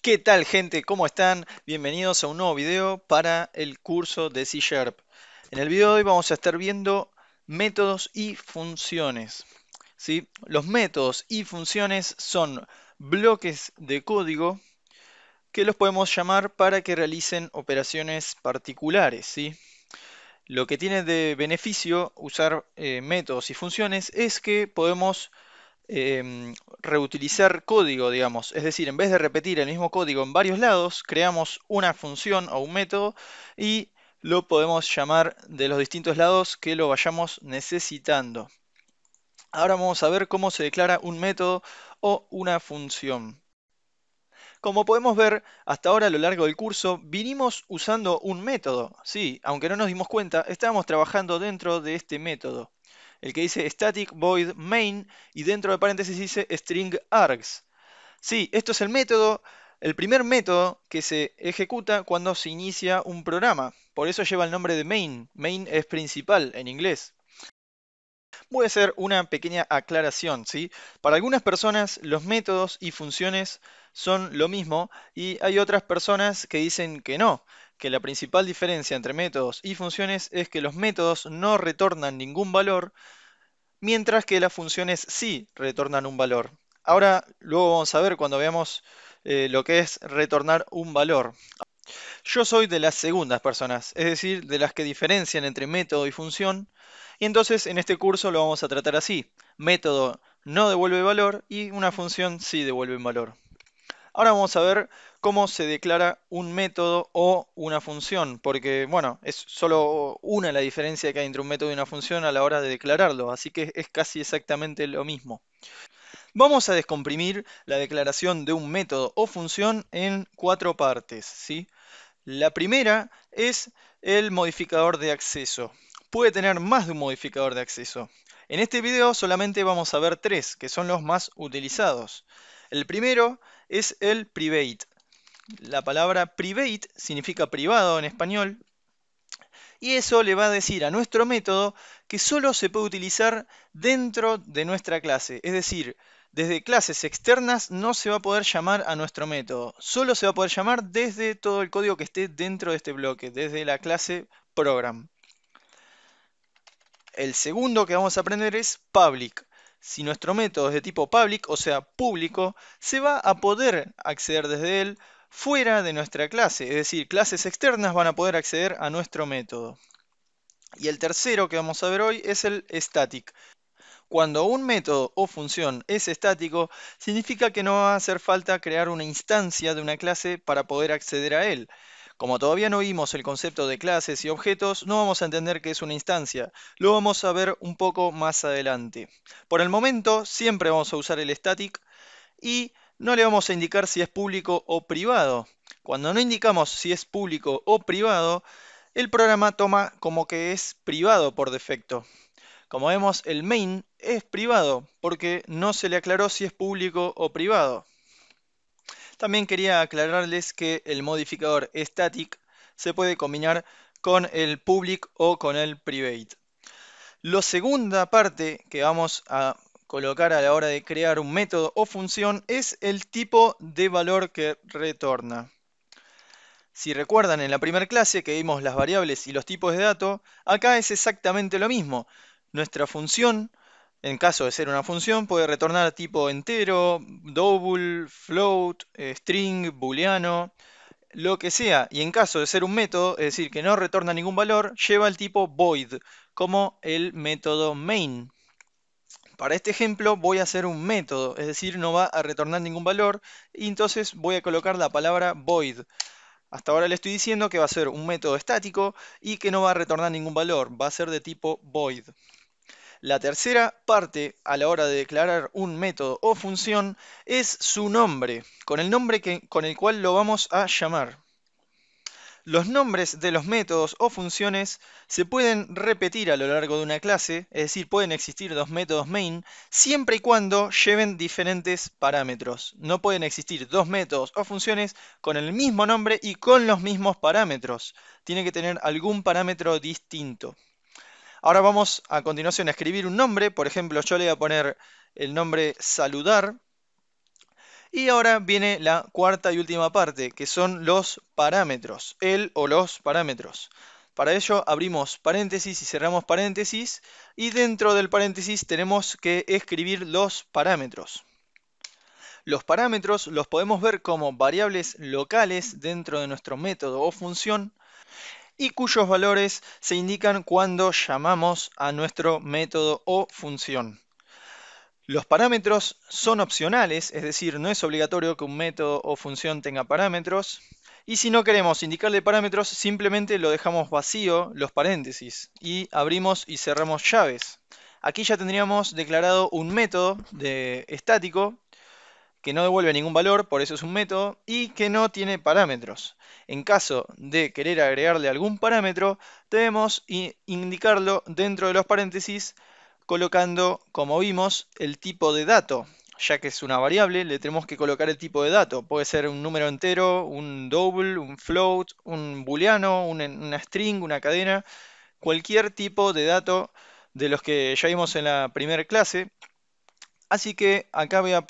¿Qué tal, gente? ¿Cómo están? Bienvenidos a un nuevo video para el curso de C Sharp. En el video de hoy vamos a estar viendo métodos y funciones. ¿Sí? Los métodos y funciones son bloques de código que los podemos llamar para que realicen operaciones particulares. ¿Sí? Lo que tiene de beneficio usar métodos y funciones es que podemos reutilizar código, digamos. Es decir, en vez de repetir el mismo código en varios lados, creamos una función o un método y lo podemos llamar de los distintos lados que lo vayamos necesitando. Ahora vamos a ver cómo se declara un método o una función. Como podemos ver, hasta ahora a lo largo del curso vinimos usando un método. Sí, aunque no nos dimos cuenta, estábamos trabajando dentro de este método. El que dice static void main y dentro de paréntesis dice string args. Sí, esto es el método, el primer método que se ejecuta cuando se inicia un programa. Por eso lleva el nombre de main. Main es principal en inglés. Voy a hacer una pequeña aclaración, ¿sí? Para algunas personas los métodos y funciones son lo mismo y hay otras personas que dicen que no, que la principal diferencia entre métodos y funciones es que los métodos no retornan ningún valor, mientras que las funciones sí retornan un valor. Ahora, luego vamos a ver cuando veamos lo que es retornar un valor. Yo soy de las segundas personas, es decir, de las que diferencian entre método y función, y entonces en este curso lo vamos a tratar así. Método no devuelve valor y una función sí devuelve un valor. Ahora vamos a ver cómo se declara un método o una función, porque bueno, es solo una la diferencia que hay entre un método y una función a la hora de declararlo, así que es casi exactamente lo mismo. Vamos a descomprimir la declaración de un método o función en cuatro partes, ¿sí? La primera es el modificador de acceso. Puede tener más de un modificador de acceso. En este video solamente vamos a ver tres, que son los más utilizados. El primero es el private. La palabra private significa privado en español y eso le va a decir a nuestro método que solo se puede utilizar dentro de nuestra clase. Es decir, desde clases externas no se va a poder llamar a nuestro método. Solo se va a poder llamar desde todo el código que esté dentro de este bloque, desde la clase program. El segundo que vamos a aprender es public. Si nuestro método es de tipo public, o sea, público, se va a poder acceder desde él fuera de nuestra clase. Es decir, clases externas van a poder acceder a nuestro método. Y el tercero que vamos a ver hoy es el static. Cuando un método o función es estático, significa que no va a hacer falta crear una instancia de una clase para poder acceder a él. Como todavía no vimos el concepto de clases y objetos, no vamos a entender qué es una instancia. Lo vamos a ver un poco más adelante. Por el momento, siempre vamos a usar el static y no le vamos a indicar si es público o privado. Cuando no indicamos si es público o privado, el programa toma como que es privado por defecto. Como vemos, el main es privado porque no se le aclaró si es público o privado. También quería aclararles que el modificador static se puede combinar con el public o con el private. La segunda parte que vamos a colocar a la hora de crear un método o función es el tipo de valor que retorna. Si recuerdan en la primera clase que vimos las variables y los tipos de datos, acá es exactamente lo mismo. Nuestra función, en caso de ser una función, puede retornar tipo entero, double, float, string, booleano, lo que sea. Y en caso de ser un método, es decir, que no retorna ningún valor, lleva el tipo void, como el método main. Para este ejemplo voy a hacer un método, es decir, no va a retornar ningún valor, y entonces voy a colocar la palabra void. Hasta ahora le estoy diciendo que va a ser un método estático y que no va a retornar ningún valor, va a ser de tipo void. La tercera parte a la hora de declarar un método o función es su nombre, con el nombre con el cual lo vamos a llamar. Los nombres de los métodos o funciones se pueden repetir a lo largo de una clase, es decir, pueden existir dos métodos main, siempre y cuando lleven diferentes parámetros. No pueden existir dos métodos o funciones con el mismo nombre y con los mismos parámetros. Tiene que tener algún parámetro distinto. Ahora vamos a continuación a escribir un nombre, por ejemplo, yo le voy a poner el nombre saludar. Y ahora viene la cuarta y última parte, que son los parámetros, el o los parámetros. Para ello abrimos paréntesis y cerramos paréntesis, y dentro del paréntesis tenemos que escribir los parámetros. Los parámetros los podemos ver como variables locales dentro de nuestro método o función y cuyos valores se indican cuando llamamos a nuestro método o función. Los parámetros son opcionales, es decir, no es obligatorio que un método o función tenga parámetros. Y si no queremos indicarle parámetros, simplemente lo dejamos vacío, los paréntesis, y abrimos y cerramos llaves. Aquí ya tendríamos declarado un método estático que no devuelve ningún valor, por eso es un método, y que no tiene parámetros. En caso de querer agregarle algún parámetro, debemos indicarlo dentro de los paréntesis colocando, como vimos, el tipo de dato. Ya que es una variable, le tenemos que colocar el tipo de dato. Puede ser un número entero, un double, un float, un booleano, una string, una cadena, cualquier tipo de dato de los que ya vimos en la primera clase. Así que acá voy a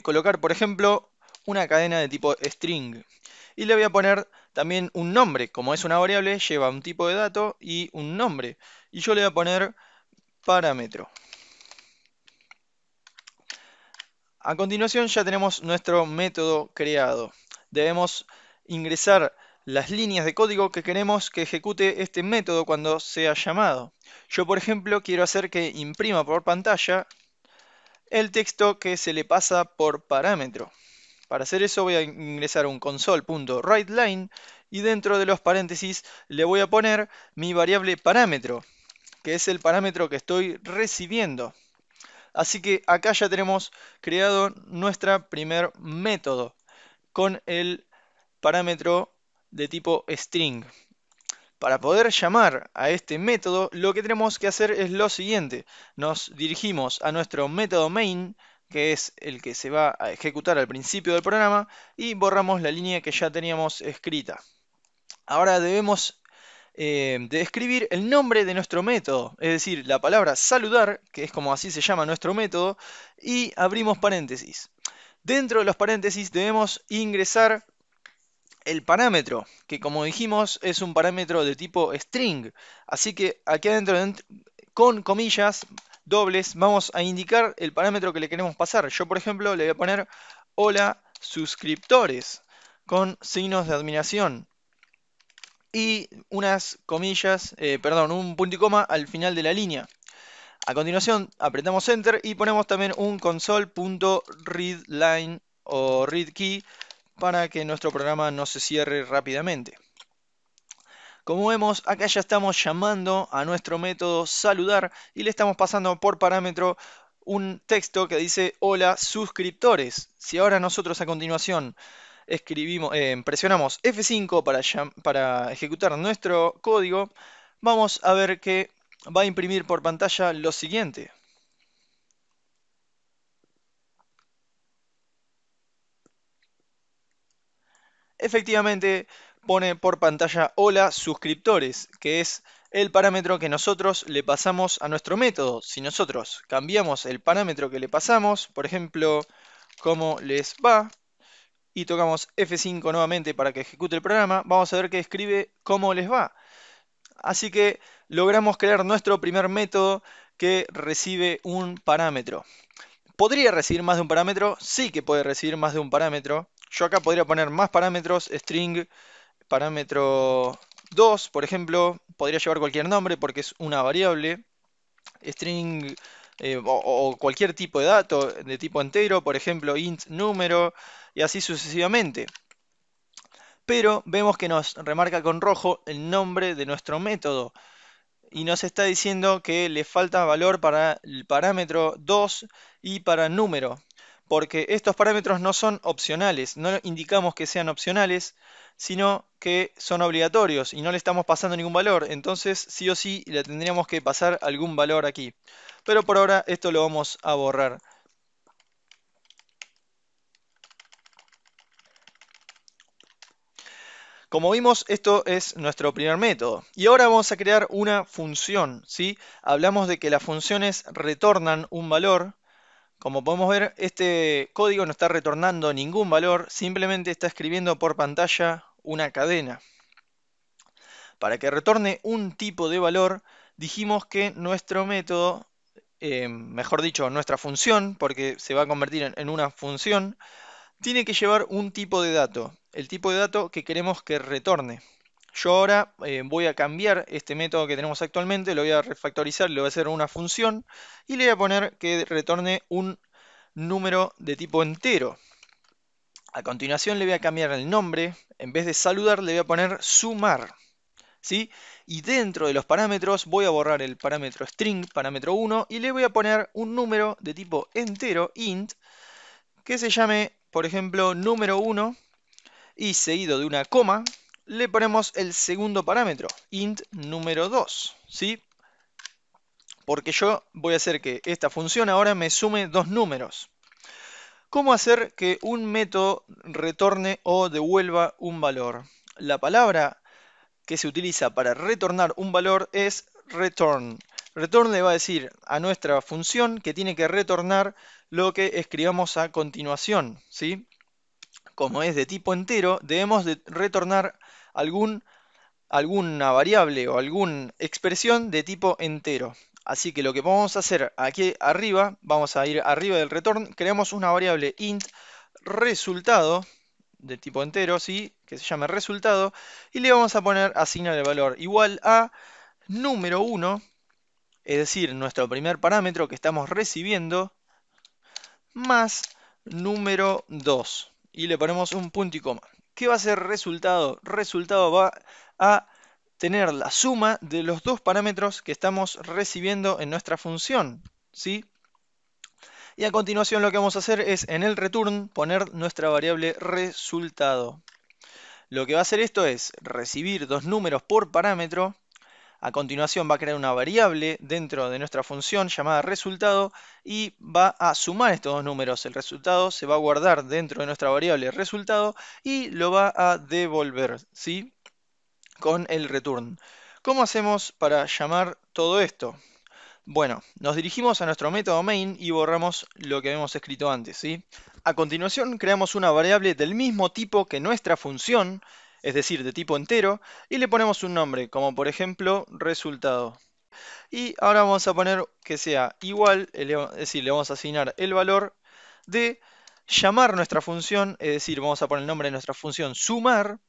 colocar, por ejemplo, una cadena de tipo string. Y le voy a poner también un nombre. Como es una variable, lleva un tipo de dato y un nombre. Y yo le voy a poner parámetro. A continuación ya tenemos nuestro método creado. Debemos ingresar las líneas de código que queremos que ejecute este método cuando sea llamado. Yo, por ejemplo, quiero hacer que imprima por pantalla el texto que se le pasa por parámetro. Para hacer eso voy a ingresar un console.writeLine y dentro de los paréntesis le voy a poner mi variable parámetro, que es el parámetro que estoy recibiendo. Así que acá ya tenemos creado nuestro primer método con el parámetro de tipo string. Para poder llamar a este método, lo que tenemos que hacer es lo siguiente. Nos dirigimos a nuestro método main, que es el que se va a ejecutar al principio del programa, y borramos la línea que ya teníamos escrita. Ahora debemos de escribir el nombre de nuestro método, es decir, la palabra saludar, que es como así se llama nuestro método, y abrimos paréntesis. Dentro de los paréntesis debemos ingresar el parámetro, que como dijimos es un parámetro de tipo string. Así que aquí adentro, con comillas dobles, vamos a indicar el parámetro que le queremos pasar. Yo, por ejemplo, le voy a poner hola suscriptores, con signos de admiración. Y unas comillas, perdón, un punto y coma al final de la línea. A continuación apretamos Enter y ponemos también un console.readline o readKey para que nuestro programa no se cierre rápidamente. Como vemos, acá ya estamos llamando a nuestro método saludar y le estamos pasando por parámetro un texto que dice hola suscriptores. Si ahora nosotros a continuación presionamos F5 para ejecutar nuestro código, vamos a ver que va a imprimir por pantalla lo siguiente. Efectivamente, pone por pantalla hola suscriptores, que es el parámetro que nosotros le pasamos a nuestro método. Si nosotros cambiamos el parámetro que le pasamos, por ejemplo, cómo les va, y tocamos F5 nuevamente para que ejecute el programa, vamos a ver que escribe cómo les va. Así que logramos crear nuestro primer método que recibe un parámetro. ¿Podría recibir más de un parámetro? Sí que puede recibir más de un parámetro. Yo acá podría poner más parámetros, string, parámetro 2, por ejemplo. Podría llevar cualquier nombre porque es una variable. String o cualquier tipo de dato de tipo entero, por ejemplo, int número, y así sucesivamente. Pero vemos que nos remarca con rojo el nombre de nuestro método y nos está diciendo que le falta valor para el parámetro 2 y para número, porque estos parámetros no son opcionales, no indicamos que sean opcionales, sino que son obligatorios y no le estamos pasando ningún valor, entonces sí o sí le tendríamos que pasar algún valor aquí. Pero por ahora esto lo vamos a borrar. Como vimos, esto es nuestro primer método. Y ahora vamos a crear una función, ¿sí? Hablamos de que las funciones retornan un valor Como podemos ver, este código no está retornando ningún valor, simplemente está escribiendo por pantalla una cadena. Para que retorne un tipo de valor, dijimos que nuestro método, mejor dicho, nuestra función, porque se va a convertir en una función, tiene que llevar un tipo de dato, el tipo de dato que queremos que retorne. Yo ahora voy a cambiar este método que tenemos actualmente, lo voy a refactorizar, le voy a hacer una función y le voy a poner que retorne un número de tipo entero. A continuación le voy a cambiar el nombre, en vez de saludar le voy a poner sumar, ¿sí? Y dentro de los parámetros voy a borrar el parámetro string, parámetro 1, y le voy a poner un número de tipo entero, int, que se llame, por ejemplo, número 1, y seguido de una coma, le ponemos el segundo parámetro, int número 2, ¿sí? Porque yo voy a hacer que esta función ahora me sume dos números. ¿Cómo hacer que un método retorne o devuelva un valor? La palabra que se utiliza para retornar un valor es return. Return le va a decir a nuestra función que tiene que retornar lo que escribamos a continuación, ¿sí? Como es de tipo entero, debemos de retornar alguna variable o alguna expresión de tipo entero. Así que lo que vamos a hacer aquí arriba, vamos a ir arriba del return, creamos una variable int resultado de tipo entero, ¿sí? Que se llame resultado, y le vamos a poner asignar el valor igual a número 1, es decir, nuestro primer parámetro que estamos recibiendo, más número 2. Y le ponemos un punto y coma. ¿Qué va a ser resultado? Resultado va a tener la suma de los dos parámetros que estamos recibiendo en nuestra función, ¿sí? Y a continuación lo que vamos a hacer es en el return poner nuestra variable resultado. Lo que va a hacer esto es recibir dos números por parámetro. A continuación va a crear una variable dentro de nuestra función llamada resultado y va a sumar estos dos números. El resultado se va a guardar dentro de nuestra variable resultado y lo va a devolver, ¿sí? Con el return. ¿Cómo hacemos para llamar todo esto? Bueno, nos dirigimos a nuestro método main y borramos lo que habíamos escrito antes, ¿sí? A continuación creamos una variable del mismo tipo que nuestra función, es decir, de tipo entero, y le ponemos un nombre, como por ejemplo resultado. Y ahora vamos a poner que sea igual, es decir, le vamos a asignar el valor de llamar nuestra función, es decir, vamos a poner el nombre de nuestra función sumar.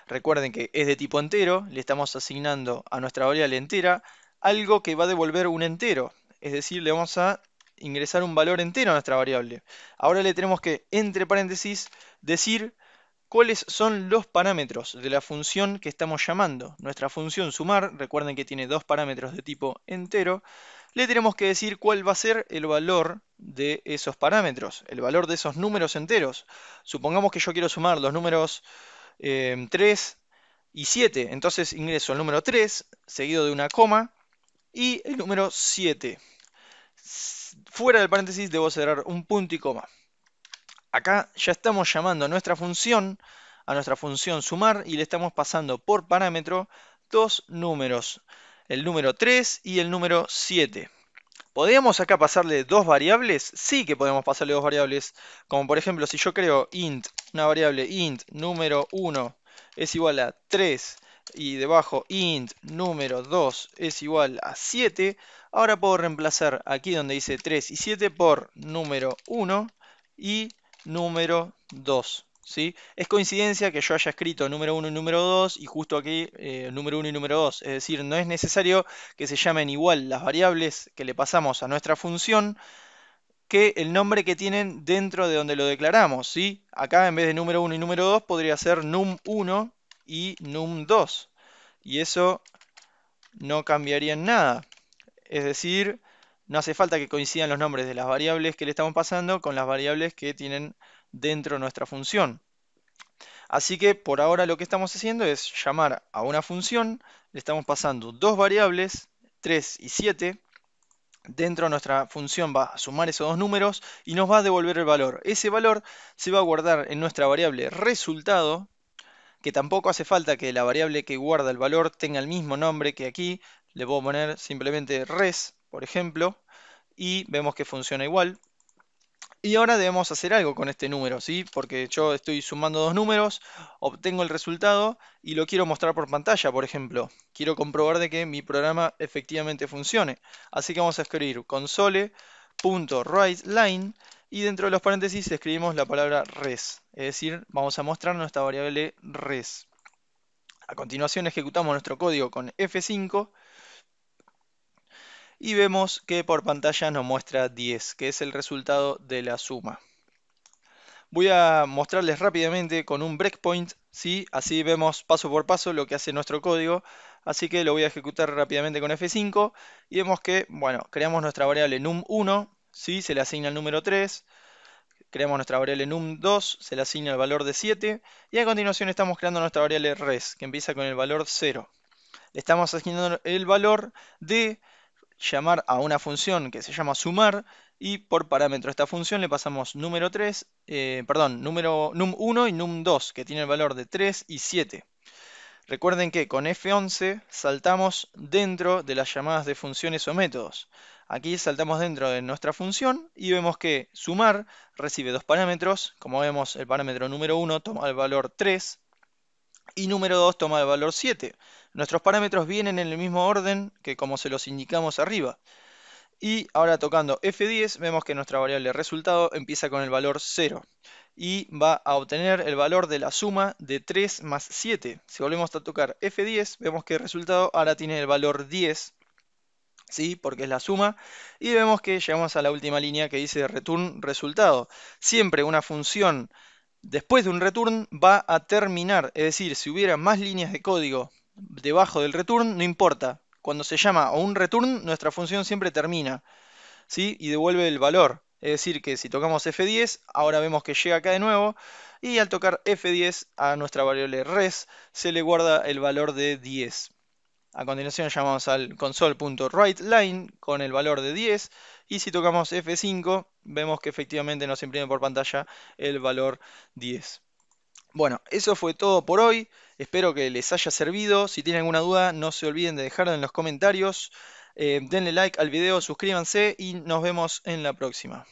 Recuerden que es de tipo entero, le estamos asignando a nuestra variable entera algo que va a devolver un entero. Es decir, le vamos a ingresar un valor entero a nuestra variable. Ahora le tenemos que, entre paréntesis, decir cuáles son los parámetros de la función que estamos llamando. Nuestra función sumar, recuerden que tiene dos parámetros de tipo entero, le tenemos que decir cuál va a ser el valor de esos parámetros, el valor de esos números enteros. Supongamos que yo quiero sumar los números 3 y 7. Entonces ingreso el número 3, seguido de una coma, y el número 7. Fuera del paréntesis debo cerrar un punto y coma. Acá ya estamos llamando a nuestra función sumar, y le estamos pasando por parámetro dos números, el número 3 y el número 7. ¿Podríamos acá pasarle dos variables? Sí que podemos pasarle dos variables, como por ejemplo si yo creo int, una variable int número 1 es igual a 3 y debajo int número 2 es igual a 7, ahora puedo reemplazar aquí donde dice 3 y 7 por número 1 y número 2. ¿Sí? Es coincidencia que yo haya escrito número 1 y número 2 y justo aquí número 1 y número 2. Es decir, no es necesario que se llamen igual las variables que le pasamos a nuestra función que el nombre que tienen dentro de donde lo declaramos, ¿sí? Acá en vez de número 1 y número 2 podría ser num1 y num2. Y eso no cambiaría en nada. Es decir, no hace falta que coincidan los nombres de las variables que le estamos pasando con las variables que tienen dentro de nuestra función. Así que por ahora lo que estamos haciendo es llamar a una función, le estamos pasando dos variables, 3 y 7. Dentro de nuestra función va a sumar esos dos números y nos va a devolver el valor. Ese valor se va a guardar en nuestra variable resultado, que tampoco hace falta que la variable que guarda el valor tenga el mismo nombre que aquí. Le puedo poner simplemente res, por ejemplo, y vemos que funciona igual. Y ahora debemos hacer algo con este número, ¿sí? Porque yo estoy sumando dos números, obtengo el resultado y lo quiero mostrar por pantalla, por ejemplo. Quiero comprobar de que mi programa efectivamente funcione. Así que vamos a escribir console.writeLine y dentro de los paréntesis escribimos la palabra res. Es decir, vamos a mostrar nuestra variable res. A continuación ejecutamos nuestro código con F5 y vemos que por pantalla nos muestra 10, que es el resultado de la suma. Voy a mostrarles rápidamente con un breakpoint, ¿sí? Así vemos paso por paso lo que hace nuestro código. Así que lo voy a ejecutar rápidamente con F5 y vemos que, bueno, creamos nuestra variable num1, ¿sí? Se le asigna el número 3. Creamos nuestra variable num2, se le asigna el valor de 7. Y a continuación estamos creando nuestra variable res, que empieza con el valor 0. Le estamos asignando el valor de llamar a una función que se llama sumar y por parámetro a esta función le pasamos número 3, número num1 y num2 que tiene el valor de 3 y 7. Recuerden que con F11 saltamos dentro de las llamadas de funciones o métodos. Aquí saltamos dentro de nuestra función y vemos que sumar recibe dos parámetros. Como vemos, el parámetro número 1 toma el valor 3 y número 2 toma el valor 7. Nuestros parámetros vienen en el mismo orden que como se los indicamos arriba. Y ahora tocando F10 vemos que nuestra variable resultado empieza con el valor 0 y va a obtener el valor de la suma de 3 más 7. Si volvemos a tocar F10 vemos que el resultado ahora tiene el valor 10, ¿sí? Porque es la suma. Y vemos que llegamos a la última línea que dice return resultado. Siempre una función después de un return va a terminar, es decir, si hubiera más líneas de código debajo del return, no importa. Cuando se llama a un return, nuestra función siempre termina, ¿sí? Y devuelve el valor. Es decir, que si tocamos F10, ahora vemos que llega acá de nuevo, y al tocar F10 a nuestra variable res, se le guarda el valor de 10. A continuación llamamos al console.writeLine con el valor de 10, y si tocamos F5, vemos que efectivamente nos imprime por pantalla el valor 10. Bueno, eso fue todo por hoy. Espero que les haya servido. Si tienen alguna duda, no se olviden de dejarla en los comentarios. Denle like al video, suscríbanse y nos vemos en la próxima.